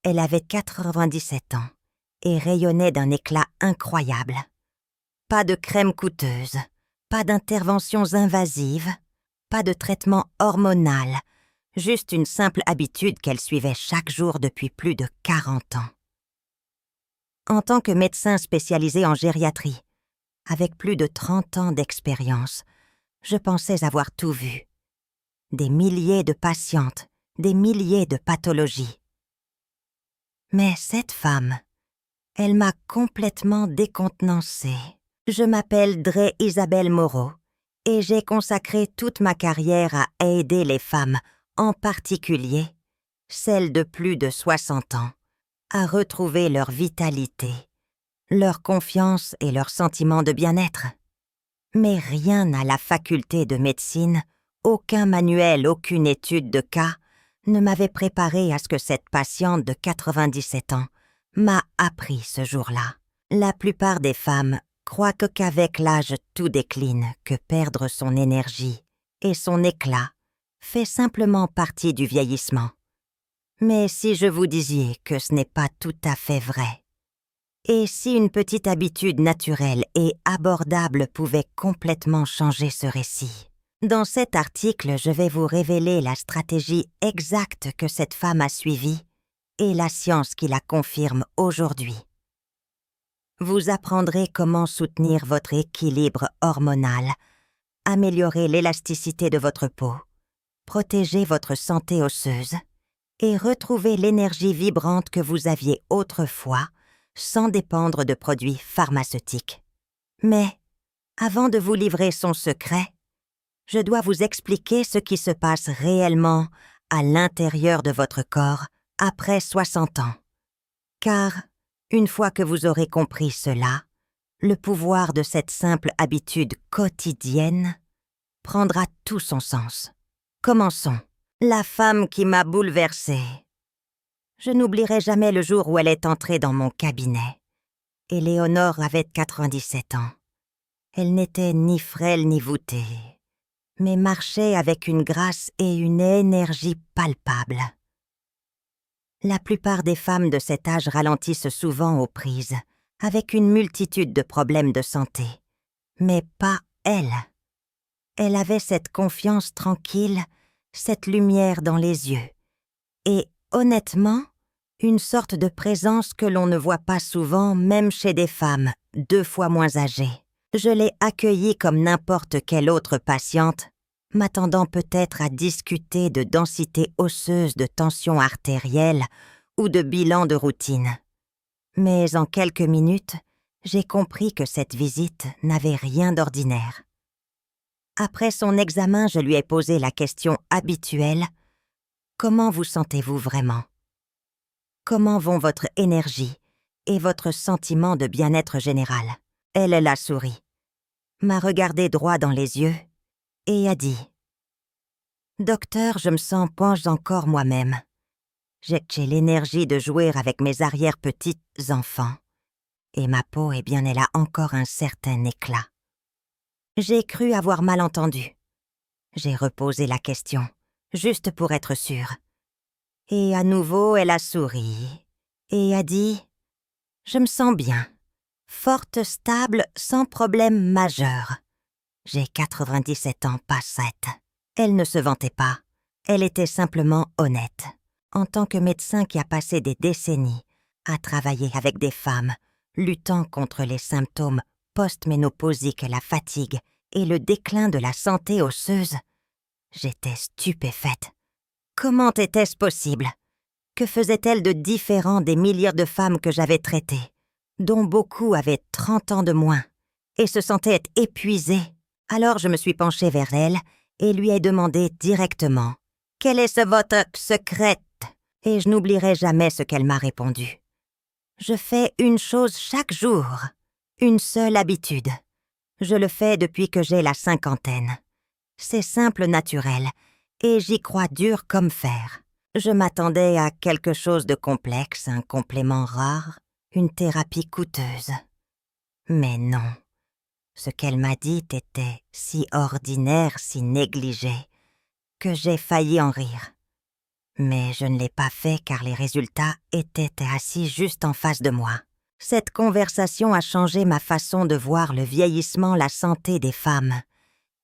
Elle avait 97 ans et rayonnait d'un éclat incroyable. Pas de crème coûteuse, pas d'interventions invasives, pas de traitement hormonal, juste une simple habitude qu'elle suivait chaque jour depuis plus de 40 ans. En tant que médecin spécialisé en gériatrie, avec plus de 30 ans d'expérience, je pensais avoir tout vu. Des milliers de patientes, des milliers de pathologies. Mais cette femme, elle m'a complètement décontenancée. Je m'appelle Dre Isabelle Moreau et j'ai consacré toute ma carrière à aider les femmes, en particulier celles de plus de 60 ans, à retrouver leur vitalité, leur confiance et leur sentiment de bien-être. Mais rien n'a la faculté de médecine, aucun manuel, aucune étude de cas ne m'avait préparé à ce que cette patiente de 97 ans m'a appris ce jour-là. La plupart des femmes croient qu'avec l'âge tout décline, que perdre son énergie et son éclat fait simplement partie du vieillissement. Mais si je vous disais que ce n'est pas tout à fait vrai, et si une petite habitude naturelle et abordable pouvait complètement changer ce récit? Dans cet article, je vais vous révéler la stratégie exacte que cette femme a suivie et la science qui la confirme aujourd'hui. Vous apprendrez comment soutenir votre équilibre hormonal, améliorer l'élasticité de votre peau, protéger votre santé osseuse et retrouver l'énergie vibrante que vous aviez autrefois sans dépendre de produits pharmaceutiques. Mais, avant de vous livrer son secret, je dois vous expliquer ce qui se passe réellement à l'intérieur de votre corps après 60 ans. Car, une fois que vous aurez compris cela, le pouvoir de cette simple habitude quotidienne prendra tout son sens. Commençons. La femme qui m'a bouleversée. Je n'oublierai jamais le jour où elle est entrée dans mon cabinet. Éléonore avait 97 ans. Elle n'était ni frêle ni voûtée, mais marchait avec une grâce et une énergie palpables. La plupart des femmes de cet âge ralentissent souvent aux prises, avec une multitude de problèmes de santé. Mais pas elle. Elle avait cette confiance tranquille, cette lumière dans les yeux. Et, honnêtement, une sorte de présence que l'on ne voit pas souvent, même chez des femmes 2 fois moins âgées. Je l'ai accueillie comme n'importe quelle autre patiente, m'attendant peut-être à discuter de densité osseuse, de tension artérielle ou de bilan de routine. Mais en quelques minutes, j'ai compris que cette visite n'avait rien d'ordinaire. Après son examen, je lui ai posé la question habituelle: comment vous sentez-vous vraiment? Comment vont votre énergie et votre sentiment de bien-être général? Elle a souri, m'a regardé droit dans les yeux et a dit: Docteur, je me sens pas encore moi-même. J'ai l'énergie de jouer avec mes arrière-petits-enfants. Et ma peau, eh bien, elle a encore un certain éclat. J'ai cru avoir mal entendu. J'ai reposé la question, juste pour être sûre. Et à nouveau, elle a souri et a dit: je me sens bien, forte, stable, sans problème majeur. J'ai 97 ans, pas 7. Elle ne se vantait pas, elle était simplement honnête. En tant que médecin qui a passé des décennies à travailler avec des femmes, luttant contre les symptômes post-ménopausiques, la fatigue et le déclin de la santé osseuse, j'étais stupéfaite. Comment était-ce possible? Que faisait-elle de différent des milliers de femmes que j'avais traitées, dont beaucoup avaient 30 ans de moins, et se sentaient épuisées? Alors je me suis penchée vers elle et lui ai demandé directement: « Quel est votre secret ?» Et je n'oublierai jamais ce qu'elle m'a répondu. « Je fais une chose chaque jour, une seule habitude. Je le fais depuis que j'ai la 50aine. C'est simple, naturel, et j'y crois dur comme fer. » Je m'attendais à quelque chose de complexe, un complément rare, une thérapie coûteuse. Mais non. Ce qu'elle m'a dit était si ordinaire, si négligé, que j'ai failli en rire. Mais je ne l'ai pas fait car les résultats étaient assis juste en face de moi. Cette conversation a changé ma façon de voir le vieillissement, la santé des femmes,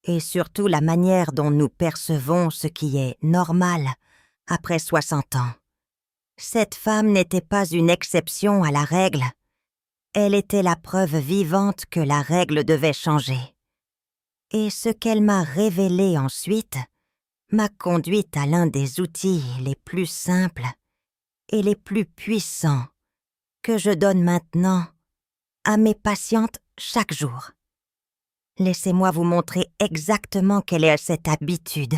et surtout la manière dont nous percevons ce qui est normal après 60 ans. Cette femme n'était pas une exception à la règle, elle était la preuve vivante que la règle devait changer. Et ce qu'elle m'a révélé ensuite m'a conduite à l'un des outils les plus simples et les plus puissants que je donne maintenant à mes patientes chaque jour. Laissez-moi vous montrer exactement quelle est cette habitude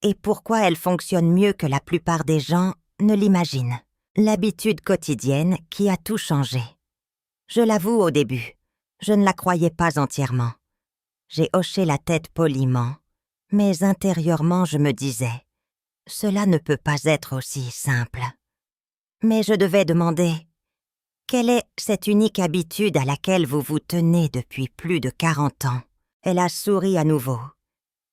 et pourquoi elle fonctionne mieux que la plupart des gens ne l'imaginent. L'habitude quotidienne qui a tout changé. Je l'avoue au début, je ne la croyais pas entièrement. J'ai hoché la tête poliment, mais intérieurement je me disais « Cela ne peut pas être aussi simple ». Mais je devais demander « Quelle est cette unique habitude à laquelle vous vous tenez depuis plus de 40 ans ?» Elle a souri à nouveau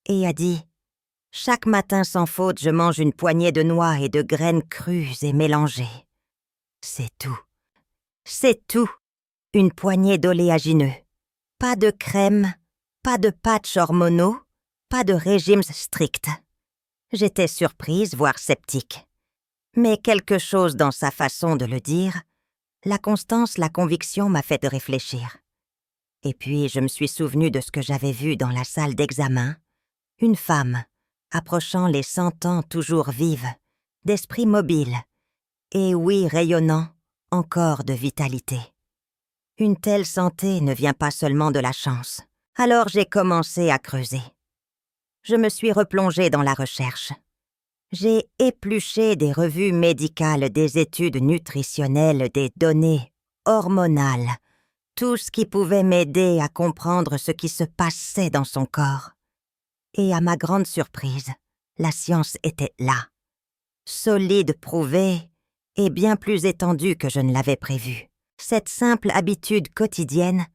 et a dit « Chaque matin sans faute, je mange une poignée de noix et de graines crues et mélangées. C'est tout. C'est tout. Une poignée d'oléagineux. Pas de crème, pas de patchs hormonaux, pas de régimes stricts. » J'étais surprise, voire sceptique. Mais quelque chose dans sa façon de le dire, la constance, la conviction m'a fait réfléchir. Et puis je me suis souvenue de ce que j'avais vu dans la salle d'examen. Une femme, approchant les 100 ans toujours vive, d'esprit mobile, et oui rayonnant, encore de vitalité. Une telle santé ne vient pas seulement de la chance. Alors j'ai commencé à creuser. Je me suis replongée dans la recherche. J'ai épluché des revues médicales, des études nutritionnelles, des données hormonales, tout ce qui pouvait m'aider à comprendre ce qui se passait dans son corps. Et à ma grande surprise, la science était là, solide, prouvée, et bien plus étendue que je ne l'avais prévu. Cette simple habitude quotidienne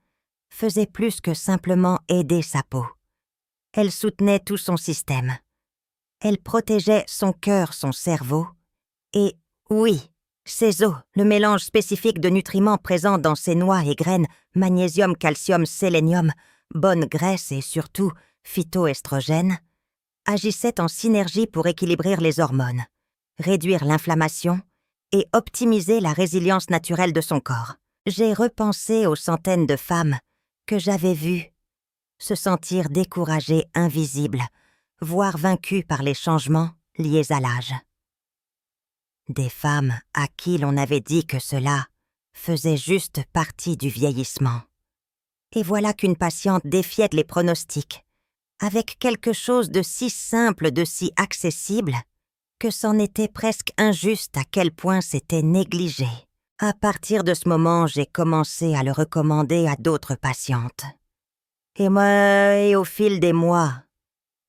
faisait plus que simplement aider sa peau. Elle soutenait tout son système. Elle protégeait son cœur, son cerveau, et, oui, ses os, le mélange spécifique de nutriments présents dans ses noix et graines, magnésium, calcium, sélénium, bonne graisse et surtout phytoestrogènes, agissaient en synergie pour équilibrer les hormones, réduire l'inflammation et optimiser la résilience naturelle de son corps. J'ai repensé aux centaines de femmes que j'avais vues se sentir découragées, invisibles, voire vaincues par les changements liés à l'âge. Des femmes à qui l'on avait dit que cela faisait juste partie du vieillissement. Et voilà qu'une patiente défiait les pronostics, avec quelque chose de si simple, de si accessible, que c'en était presque injuste à quel point c'était négligé. À partir de ce moment, j'ai commencé à le recommander à d'autres patientes. Et au fil des mois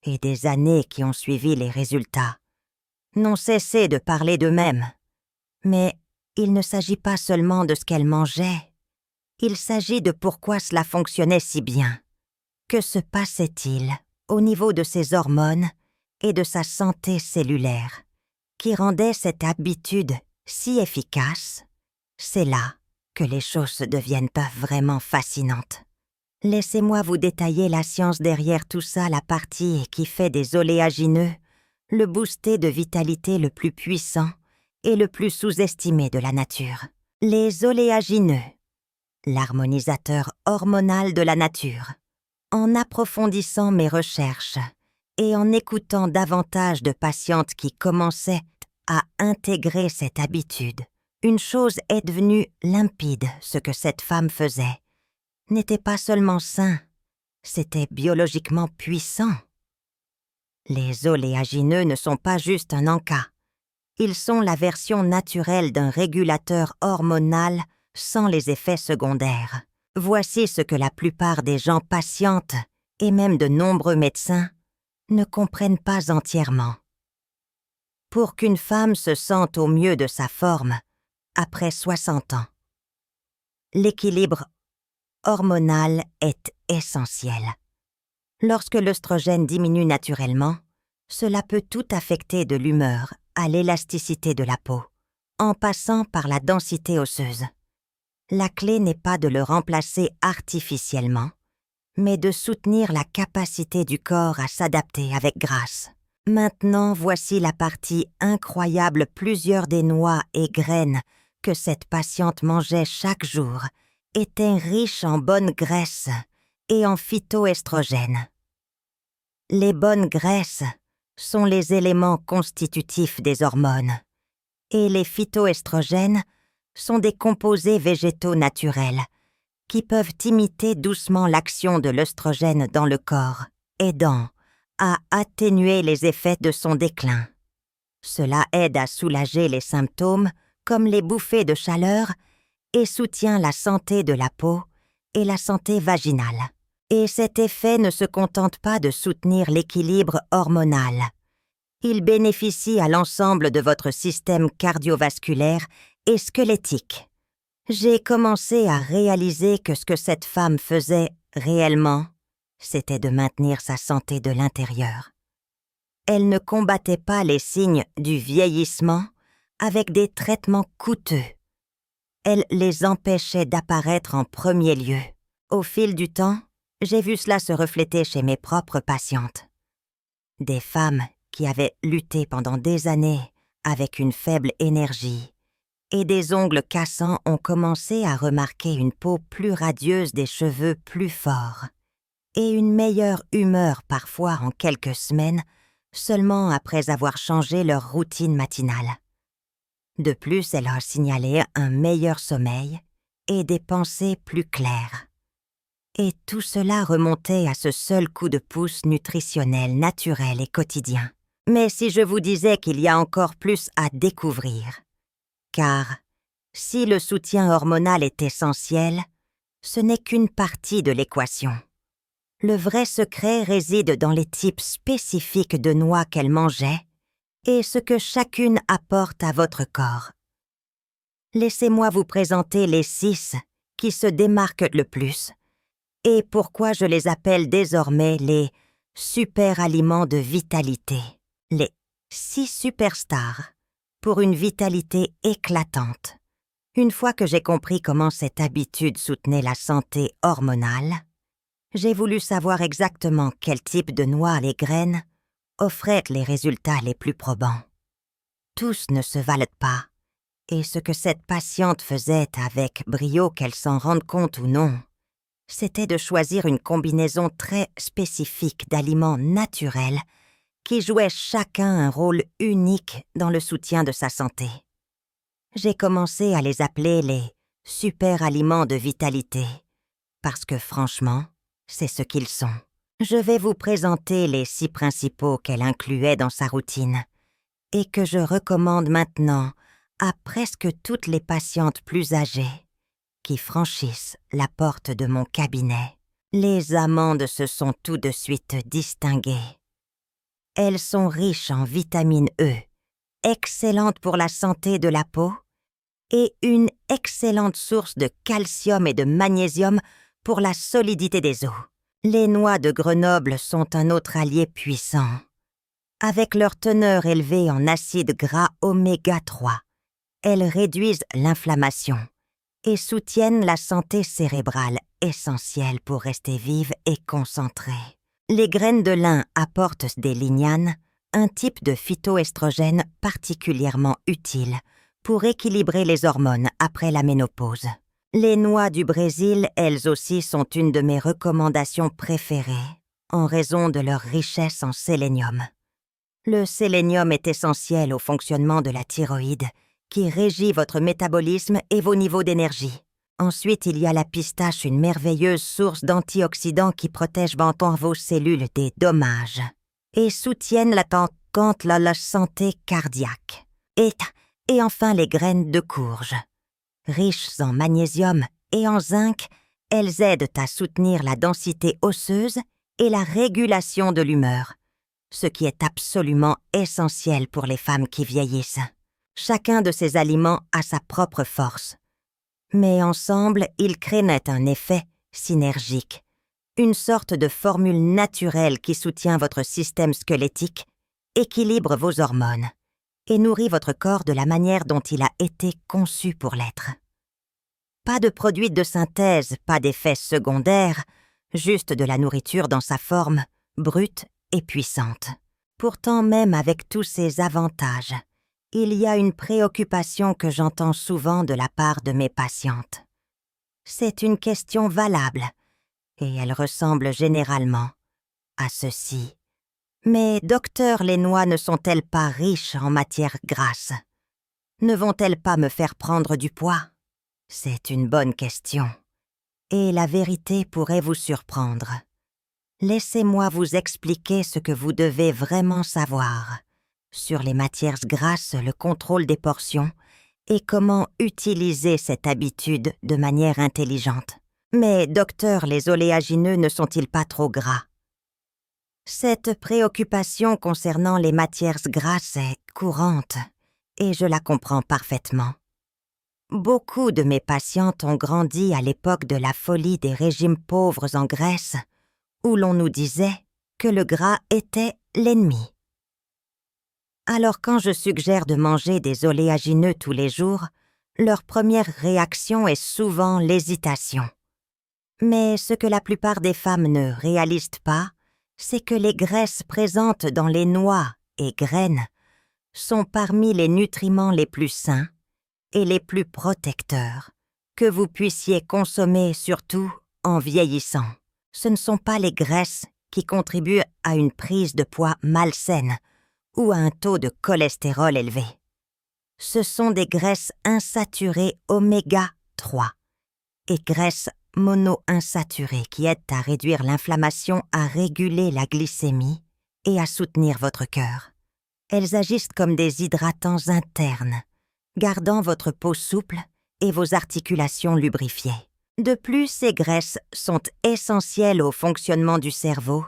et des années qui ont suivi, les résultats n'ont cessé de parler d'eux-mêmes. Mais il ne s'agit pas seulement de ce qu'elles mangeaient, il s'agit de pourquoi cela fonctionnait si bien. Que se passait-il au niveau de ses hormones et de sa santé cellulaire, qui rendait cette habitude si efficace? C'est là que les choses deviennent vraiment fascinantes. Laissez-moi vous détailler la science derrière tout ça, la partie qui fait des oléagineux le booster de vitalité le plus puissant et le plus sous-estimé de la nature. Les oléagineux, l'harmonisateur hormonal de la nature. En approfondissant mes recherches et en écoutant davantage de patientes qui commençaient à intégrer cette habitude, une chose est devenue limpide. Ce que cette femme faisait n'était pas seulement sain, c'était biologiquement puissant. Les oléagineux ne sont pas juste un encas. Ils sont la version naturelle d'un régulateur hormonal sans les effets secondaires. Voici ce que la plupart des gens patientes, et même de nombreux médecins, ne comprennent pas entièrement. Pour qu'une femme se sente au mieux de sa forme, après 60 ans, l'équilibre hormonal est essentiel. Lorsque l'œstrogène diminue naturellement, cela peut tout affecter de l'humeur à l'élasticité de la peau, en passant par la densité osseuse. La clé n'est pas de le remplacer artificiellement, mais de soutenir la capacité du corps à s'adapter avec grâce. Maintenant, voici la partie incroyable. Plusieurs des noix et graines que cette patiente mangeait chaque jour étaient riches en bonnes graisses et en phytoestrogènes. Les bonnes graisses sont les éléments constitutifs des hormones, et les phytoestrogènes sont des composés végétaux naturels qui peuvent imiter doucement l'action de l'œstrogène dans le corps, aidant à atténuer les effets de son déclin. Cela aide à soulager les symptômes comme les bouffées de chaleur et soutient la santé de la peau et la santé vaginale. Et cet effet ne se contente pas de soutenir l'équilibre hormonal. Il bénéficie à l'ensemble de votre système cardiovasculaire et squelettique. J'ai commencé à réaliser que ce que cette femme faisait réellement, c'était de maintenir sa santé de l'intérieur. Elle ne combattait pas les signes du vieillissement avec des traitements coûteux. Elle les empêchait d'apparaître en premier lieu. Au fil du temps, j'ai vu cela se refléter chez mes propres patientes. Des femmes qui avaient lutté pendant des années avec une faible énergie et des ongles cassants ont commencé à remarquer une peau plus radieuse, des cheveux plus forts et une meilleure humeur parfois en quelques semaines, seulement après avoir changé leur routine matinale. De plus, elle a signalé un meilleur sommeil et des pensées plus claires. Et tout cela remontait à ce seul coup de pouce nutritionnel, naturel et quotidien. Mais si je vous disais qu'il y a encore plus à découvrir, car si le soutien hormonal est essentiel, ce n'est qu'une partie de l'équation. Le vrai secret réside dans les types spécifiques de noix qu'elle mangeait et ce que chacune apporte à votre corps. Laissez-moi vous présenter les 6 qui se démarquent le plus et pourquoi je les appelle désormais les super-aliments de vitalité, les 6 superstars pour une vitalité éclatante. Une fois que j'ai compris comment cette habitude soutenait la santé hormonale, j'ai voulu savoir exactement quel type de noix les graines offraient les résultats les plus probants. Tous ne se valent pas, et ce que cette patiente faisait avec brio, qu'elle s'en rende compte ou non, c'était de choisir une combinaison très spécifique d'aliments naturels qui jouaient chacun un rôle unique dans le soutien de sa santé. J'ai commencé à les appeler les super-aliments de vitalité, parce que franchement, c'est ce qu'ils sont. Je vais vous présenter les 6 principaux qu'elle incluait dans sa routine et que je recommande maintenant à presque toutes les patientes plus âgées qui franchissent la porte de mon cabinet. Les amandes se sont tout de suite distinguées. Elles sont riches en vitamine E, excellentes pour la santé de la peau, et une excellente source de calcium et de magnésium pour la solidité des os. Les noix de Grenoble sont un autre allié puissant. Avec leur teneur élevée en acides gras oméga 3, elles réduisent l'inflammation et soutiennent la santé cérébrale, essentielle pour rester vive et concentrée. Les graines de lin apportent des lignanes, un type de phytoestrogène particulièrement utile pour équilibrer les hormones après la ménopause. Les noix du Brésil, elles aussi, sont une de mes recommandations préférées en raison de leur richesse en sélénium. Le sélénium est essentiel au fonctionnement de la thyroïde, qui régit votre métabolisme et vos niveaux d'énergie. Ensuite, il y a la pistache, une merveilleuse source d'antioxydants qui protègent vos cellules des dommages et soutiennent la santé cardiaque. Et enfin, les graines de courge. Riches en magnésium et en zinc, elles aident à soutenir la densité osseuse et la régulation de l'humeur, ce qui est absolument essentiel pour les femmes qui vieillissent. Chacun de ces aliments a sa propre force, mais ensemble, ils créent un effet synergique, une sorte de formule naturelle qui soutient votre système squelettique, équilibre vos hormones et nourrit votre corps de la manière dont il a été conçu pour l'être. Pas de produits de synthèse, pas d'effets secondaires, juste de la nourriture dans sa forme, brute et puissante. Pourtant, même avec tous ces avantages, il y a une préoccupation que j'entends souvent de la part de mes patientes. C'est une question valable, et elle ressemble généralement à ceci. Mais docteur, les noix ne sont-elles pas riches en matières grasses? Ne vont-elles pas me faire prendre du poids? C'est une bonne question. Et la vérité pourrait vous surprendre. Laissez-moi vous expliquer ce que vous devez vraiment savoir sur les matières grasses, le contrôle des portions et comment utiliser cette habitude de manière intelligente. Mais docteur, les oléagineux ne sont-ils pas trop gras? Cette préoccupation concernant les matières grasses est courante et je la comprends parfaitement. Beaucoup de mes patientes ont grandi à l'époque de la folie des régimes pauvres en Grèce, où l'on nous disait que le gras était l'ennemi. Alors quand je suggère de manger des oléagineux tous les jours, leur première réaction est souvent l'hésitation. Mais ce que la plupart des femmes ne réalisent pas, c'est que les graisses présentes dans les noix et graines sont parmi les nutriments les plus sains et les plus protecteurs que vous puissiez consommer, surtout en vieillissant. Ce ne sont pas les graisses qui contribuent à une prise de poids malsaine ou à un taux de cholestérol élevé. Ce sont des graisses insaturées oméga 3 et graisses monoinsaturées qui aident à réduire l'inflammation, à réguler la glycémie et à soutenir votre cœur. Elles agissent comme des hydratants internes, gardant votre peau souple et vos articulations lubrifiées. De plus, ces graisses sont essentielles au fonctionnement du cerveau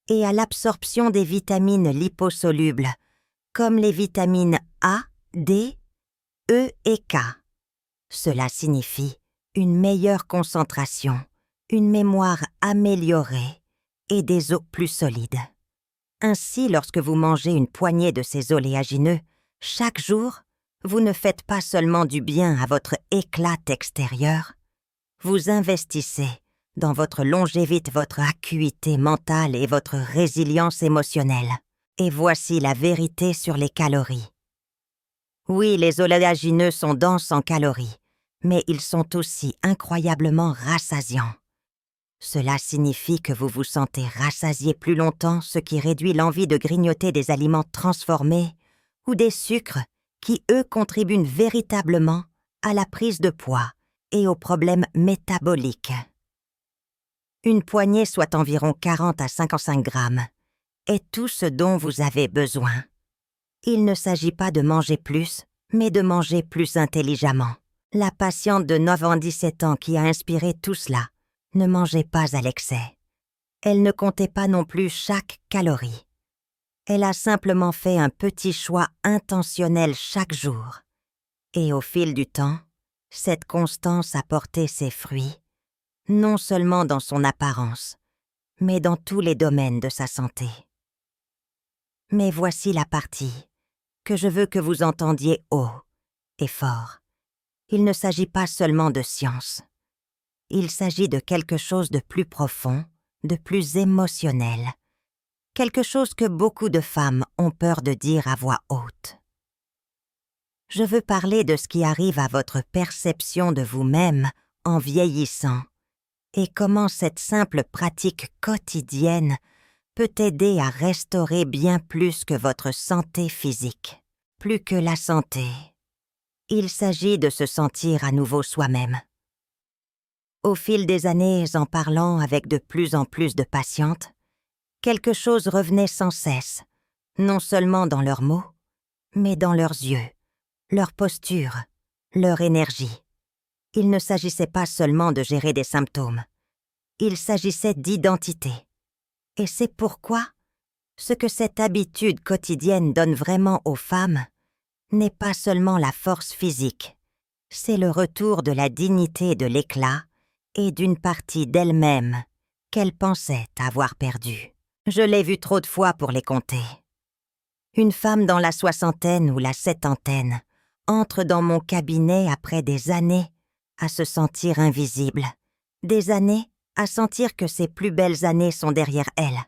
et à l'absorption des vitamines liposolubles, comme les vitamines A, D, E et K. Cela signifie une meilleure concentration, une mémoire améliorée et des os plus solides. Ainsi, lorsque vous mangez une poignée de ces oléagineux, chaque jour, vous ne faites pas seulement du bien à votre éclat extérieur, vous investissez dans votre longévité, votre acuité mentale et votre résilience émotionnelle. Et voici la vérité sur les calories. Oui, les oléagineux sont denses en calories, mais ils sont aussi incroyablement rassasiants. Cela signifie que vous vous sentez rassasié plus longtemps, ce qui réduit l'envie de grignoter des aliments transformés ou des sucres qui, eux, contribuent véritablement à la prise de poids et aux problèmes métaboliques. Une poignée, soit environ 40 à 55 grammes, est tout ce dont vous avez besoin. Il ne s'agit pas de manger plus, mais de manger plus intelligemment. La patiente de 97 ans qui a inspiré tout cela ne mangeait pas à l'excès. Elle ne comptait pas non plus chaque calorie. Elle a simplement fait un petit choix intentionnel chaque jour. Et au fil du temps, cette constance a porté ses fruits, non seulement dans son apparence, mais dans tous les domaines de sa santé. Mais voici la partie que je veux que vous entendiez haut et fort. Il ne s'agit pas seulement de science. Il s'agit de quelque chose de plus profond, de plus émotionnel, quelque chose que beaucoup de femmes ont peur de dire à voix haute. Je veux parler de ce qui arrive à votre perception de vous-même en vieillissant et comment cette simple pratique quotidienne peut aider à restaurer bien plus que votre santé physique. Plus que la santé, il s'agit de se sentir à nouveau soi-même. Au fil des années, en parlant avec de plus en plus de patientes, quelque chose revenait sans cesse, non seulement dans leurs mots, mais dans leurs yeux, leur posture, leur énergie. Il ne s'agissait pas seulement de gérer des symptômes, il s'agissait d'identité. Et c'est pourquoi ce que cette habitude quotidienne donne vraiment aux femmes n'est pas seulement la force physique, c'est le retour de la dignité, de l'éclat et d'une partie d'elle-même qu'elle pensait avoir perdue. Je l'ai vu trop de fois pour les compter. Une femme dans la soixantaine ou la septantaine entre dans mon cabinet après des années à se sentir invisible, des années à sentir que ses plus belles années sont derrière elle.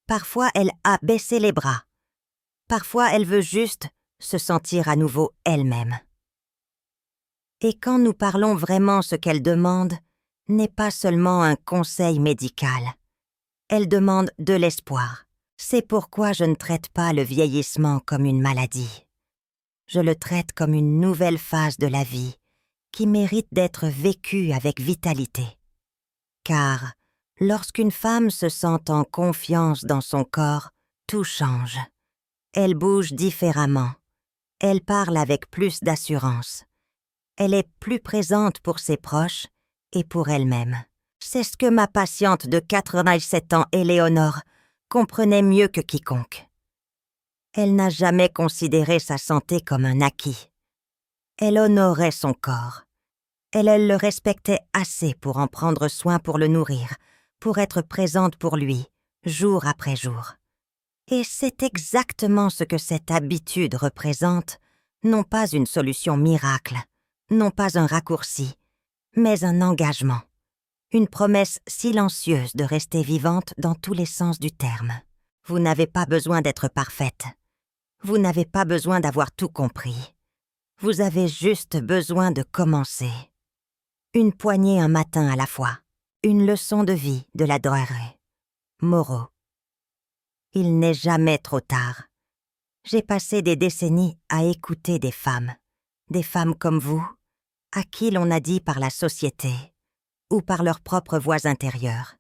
Parfois, elle a baissé les bras. Parfois, elle veut juste se sentir à nouveau elle-même. Et quand nous parlons vraiment, ce qu'elle demande n'est pas seulement un conseil médical. Elle demande de l'espoir. C'est pourquoi je ne traite pas le vieillissement comme une maladie. Je le traite comme une nouvelle phase de la vie qui mérite d'être vécue avec vitalité. Car lorsqu'une femme se sent en confiance dans son corps, tout change. Elle bouge différemment. Elle parle avec plus d'assurance. Elle est plus présente pour ses proches et pour elle-même. C'est ce que ma patiente de 87 ans, Éléonore, comprenait mieux que quiconque. Elle n'a jamais considéré sa santé comme un acquis. Elle honorait son corps. Elle le respectait assez pour en prendre soin, pour le nourrir, pour être présente pour lui, jour après jour. Et c'est exactement ce que cette habitude représente, non pas une solution miracle, non pas un raccourci, mais un engagement, une promesse silencieuse de rester vivante dans tous les sens du terme. Vous n'avez pas besoin d'être parfaite. Vous n'avez pas besoin d'avoir tout compris. Vous avez juste besoin de commencer. Une poignée un matin à la fois, une leçon de vie de la Droire. Moreau. Il n'est jamais trop tard. J'ai passé des décennies à écouter des femmes comme vous, à qui l'on a dit par la société ou par leurs propres voix intérieures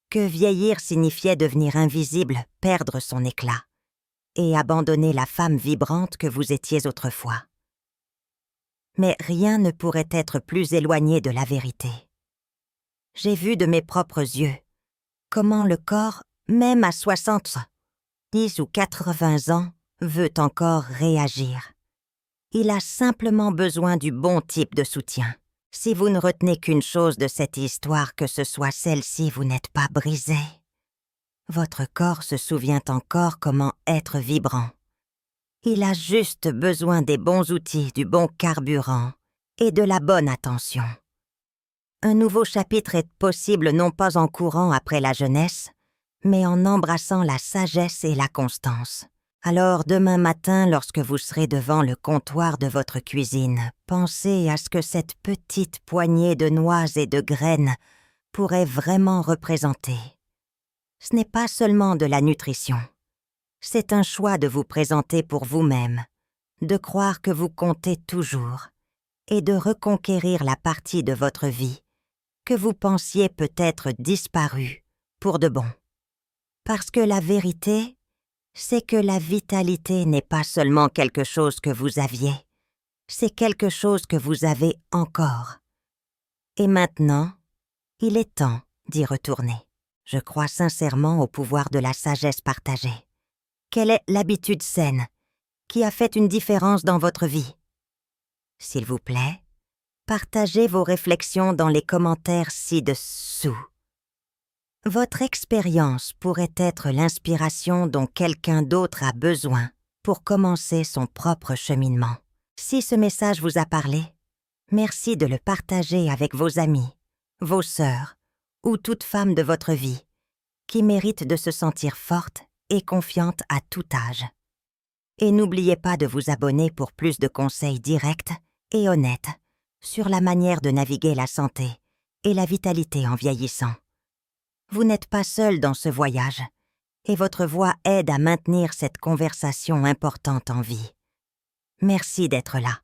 que vieillir signifiait devenir invisible, perdre son éclat et abandonner la femme vibrante que vous étiez autrefois. Mais rien ne pourrait être plus éloigné de la vérité. J'ai vu de mes propres yeux comment le corps, même à 70 ou 80 ans, veut encore réagir. Il a simplement besoin du bon type de soutien. Si vous ne retenez qu'une chose de cette histoire, que ce soit celle-ci, vous n'êtes pas brisé. Votre corps se souvient encore comment être vibrant. Il a juste besoin des bons outils, du bon carburant et de la bonne attention. Un nouveau chapitre est possible non pas en courant après la jeunesse, mais en embrassant la sagesse et la constance. Alors demain matin, lorsque vous serez devant le comptoir de votre cuisine, pensez à ce que cette petite poignée de noix et de graines pourrait vraiment représenter. Ce n'est pas seulement de la nutrition. C'est un choix de vous présenter pour vous-même, de croire que vous comptez toujours et de reconquérir la partie de votre vie que vous pensiez peut-être disparue pour de bon. Parce que la vérité, c'est que la vitalité n'est pas seulement quelque chose que vous aviez, c'est quelque chose que vous avez encore. Et maintenant, il est temps d'y retourner. Je crois sincèrement au pouvoir de la sagesse partagée. Quelle est l'habitude saine qui a fait une différence dans votre vie? S'il vous plaît, partagez vos réflexions dans les commentaires ci-dessous. Votre expérience pourrait être l'inspiration dont quelqu'un d'autre a besoin pour commencer son propre cheminement. Si ce message vous a parlé, merci de le partager avec vos amis, vos sœurs ou toute femme de votre vie qui mérite de se sentir forte et confiante à tout âge. Et n'oubliez pas de vous abonner pour plus de conseils directs et honnêtes sur la manière de naviguer la santé et la vitalité en vieillissant. Vous n'êtes pas seul dans ce voyage, et votre voix aide à maintenir cette conversation importante en vie. Merci d'être là.